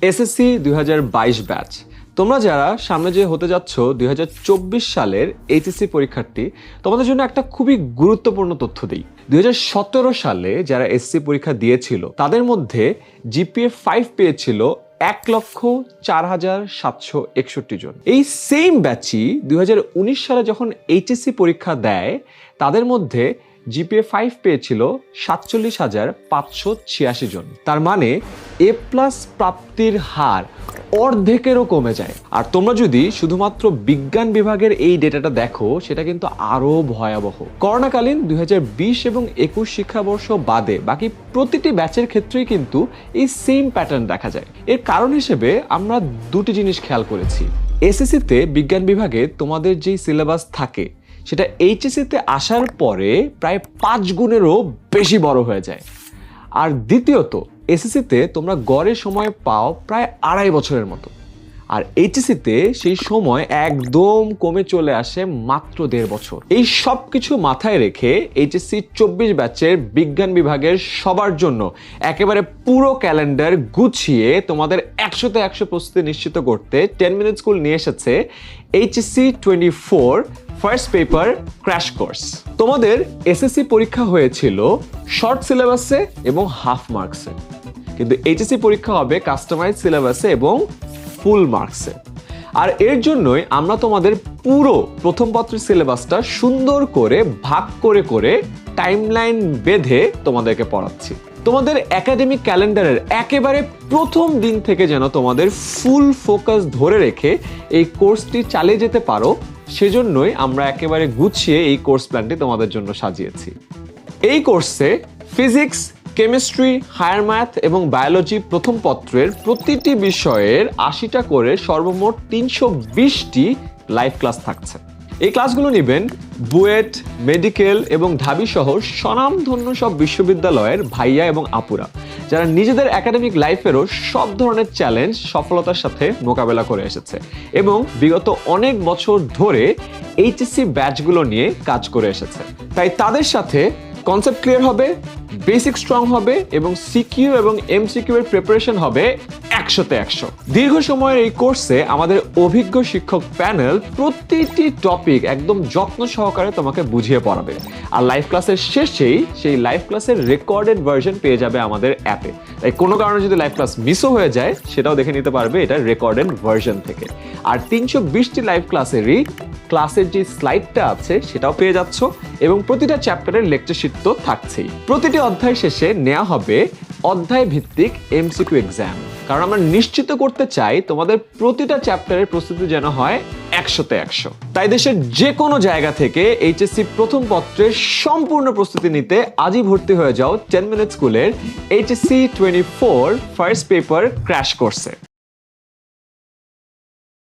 SSC 2022 batch, তোমরা যারা সামনে যে হতে যাচ্ছ 2024 সালের এইচএসসি পরীক্ষার্থী, তোমাদের জন্য একটা খুবই গুরুত্বপূর্ণ তথ্য দিই। 2017 সালে যারা এসএসসি পরীক্ষা দিয়েছিল তাদের মধ্যে জিপিএ 5 পেয়েছিল 1,04,761 জন। এই সেম ব্যাচই 2019 সালে যখন এইচএসসি পরীক্ষা দেয় তাদের মধ্যে জিপিএ 5 পেয়েছিল 47,586 জন। তার মানে এ প্লাস প্রাপ্তির হার অর্ধেকেরও কমে যায়। আর তোমরা যদি শুধুমাত্র বিজ্ঞান বিভাগের এই ডেটাটা দেখো, সেটা কিন্তু আরো ভয়াবহ। করোনাকালীন 2020 এবং 21 শিক্ষাবর্ষ বাদে বাকি প্রতিটি ব্যাচের ক্ষেত্রেই কিন্তু এই সেম প্যাটার্ন দেখা যায়। এর কারণ হিসেবে আমরা দুটি জিনিস খেয়াল করেছি। এসএসসিতে বিজ্ঞান বিভাগে তোমাদের যেই সিলেবাস থাকে সেটা এইচএসসিতে আসার পরে প্রায় 5 গুণেরও বেশি বড় হয়ে যায়। আর দ্বিতীয়ত, এসএসসিতে তোমরা গড়ে সময় পাও প্রায় 2.5 বছরের মতো, আর এইচএসসিতে সেই সময় একদম কমে চলে আসে মাত্র 1.5 বছর। এই সব কিছু মাথায় রেখে এইচএসসি 24 ব্যাচের বিজ্ঞান বিভাগের সবার জন্য একেবারে পুরো ক্যালেন্ডার গুছিয়ে তোমাদের 100তে 100 প্রস্তুতি নিশ্চিত করতে 10 মিনিট স্কুল নিয়ে এসেছে HSC 24 first paper crash course. তোমাদের এসএসসি পরীক্ষা হয়েছিল শর্ট সিলেবাসে এবং হাফ মার্কসে, কিন্তু এইচএসসি পরীক্ষা হবে কাস্টমাইজ সিলেবাসে এবং ফুল মার্কসে। আর এর জন্যই আমরা তোমাদের পুরো প্রথম পত্রের সিলেবাসটা সুন্দর করে ভাগ করে করে টাইমলাইন বেঁধে তোমাদেরকে পড়াচ্ছি। তোমাদের একাডেমিক ক্যালেন্ডারের একেবারে প্রথম দিন থেকে যেন তোমাদের ফুল ফোকাস ধরে রেখে এই কোর্সটি চালিয়ে যেতে পারো, সেজন্যই আমরা একেবারে গুছিয়ে এই কোর্স প্ল্যানটি তোমাদের জন্য সাজিয়েছি। এই কোর্সে ফিজিক্স, কেমিস্ট্রি, হায়ার ম্যাথ এবং বায়োলজি প্রথম পত্রের প্রতিটি বিষয়ের 80টা করে সর্বমোট 320টি লাইভ ক্লাস থাকছে। এই ক্লাসগুলো নেবেন বুয়েট, মেডিকেল এবং ঢাবি সহ স্বনামধন্য সব বিশ্ববিদ্যালয়ের ভাইয়া এবং আপুরা, যারা নিজেদের একাডেমিক লাইফেরও সব ধরনের চ্যালেঞ্জ সফলতার সাথে মোকাবেলা করে এসেছে এবং বিগত অনেক বছর ধরে এইচএসসি ব্যাচগুলো নিয়ে কাজ করে এসেছে। তাই তাদের সাথে কনসেপ্ট ক্লিয়ার হবে, বেসিক স্ট্রং হবে এবং সিকিউ এবং এমসিকিউ এর প্রিপারেশন হবে 100তে 100। দীর্ঘ সময়ের এই কোর্সে আমাদের অভিজ্ঞ শিক্ষক প্যানেল প্রতিটি টপিক একদম যত্ন সহকারে তোমাকে বুঝিয়ে পড়াবে। আর লাইভ ক্লাসের শেষেই সেই লাইভ ক্লাসের রেকর্ডেড ভার্সন পেয়ে যাবে আমাদের অ্যাপে। তাই কোনো কারণে যদি লাইভ ক্লাস মিসও হয়ে যায় সেটাও দেখে নিতে পারবে এটা রেকর্ডেড ভার্সন থেকে। আর 320টি লাইভ ক্লাসেরই ক্লাসের যে স্লাইডটা আছে সেটাও পেয়ে যাচ্ছ এবং প্রতিটা চ্যাপ্টারের লেকচার শিট তো থাকছেই। প্রতিটি অধ্যায় শেষে নেওয়া হবে অধ্যায় ভিত্তিক এমসিকিউ এক্সাম, কারণ আমরা নিশ্চিত করতে চাই তোমাদের প্রতিটা চ্যাপ্টারের প্রস্তুতি যেন হয় 100তে 100। তাই দেশের যে কোনো জায়গা থেকে এইচএসসি প্রথম পত্রের সম্পূর্ণ প্রস্তুতি নিতে আজই ভর্তি হয়ে যাও 10 মিনিট স্কুলের HSC 24 ফার্স্ট পেপার ক্র্যাশ কোর্সে।